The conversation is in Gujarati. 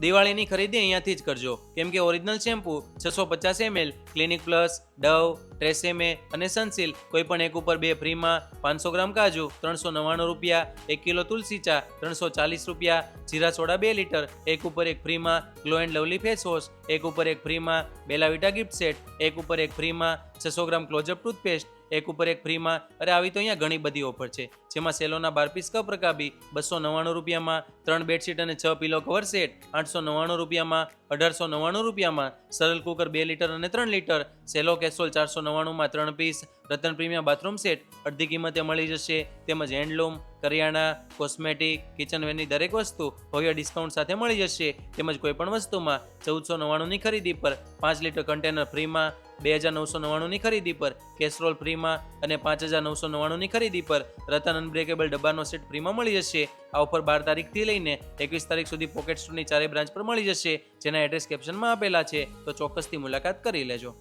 દિવાળીની ખરીદી અહીંયાથી જ કરજો, કેમ કે original shampoo 650 ml, clinic plus, Dove, Tresemme અને સનસિલ્ક કોઈ પણ એક ઉપર 2 ફ્રીમાં, 500 ગ્રામ કાજુ 399 રૂપિયા, 1 કિલો તુલસી ચા 340 રૂપિયા, જીરા સોડા 2 લીટર એક ઉપર એક ફ્રીમાં, glow and lovely face wash એક ઉપર એક ફ્રીમાં, બેલાવિટા ગિફ્ટ સેટ એક ઉપર એક ફ્રીમાં, 600 ગ્રામ ક્લોઝઅપ ટૂથપેસ્ટ એક ઉપર એક ફ્રીમાં. અરે આવી તો અહીંયા ઘણી બધી ઓફર છે, જેમાં સેલોના 12 પીસ કપ રકાબી 299 રૂપિયામાં, 3 બેડશીટ અને 6 પિલો કવર સેટ 899 રૂપિયામાં, 1899 રૂપિયામાં, સરળ કુકર 2 લીટર અને 3 લીટર, સેલો કેસોલ 499માં 3 piece, Ratan premium bathroom set અડધી કિંમતે મળી જશે. તેમજ હેન્ડલૂમ, કરિયાણા, કોસ્મેટિક, કિચનવેરની દરેક વસ્તુ ભવ્ય ડિસ્કાઉન્ટ સાથે મળી જશે. તેમજ કોઈપણ વસ્તુમાં 1499ની ખરીદી પર 5 લીટર કન્ટેનર ફ્રીમાં, 2999ની ખરીદી પર કેસરોલ ફ્રીમાં અને 5999ની ખરીદી પર રતન અનબ્રેકેબલ ડબ્બાનો સેટ ફ્રીમાં મળી જશે. આ ઓફર 12 તારીખથી લઈને 21 તારીખ સુધી પોકેટ સ્ટોરની ચારે બ્રાન્ચ પર મળી જશે, જેના એડ્રેસ કેપ્શનમાં આપેલા છે, તો ચોક્કસથી મુલાકાત કરી લેજો.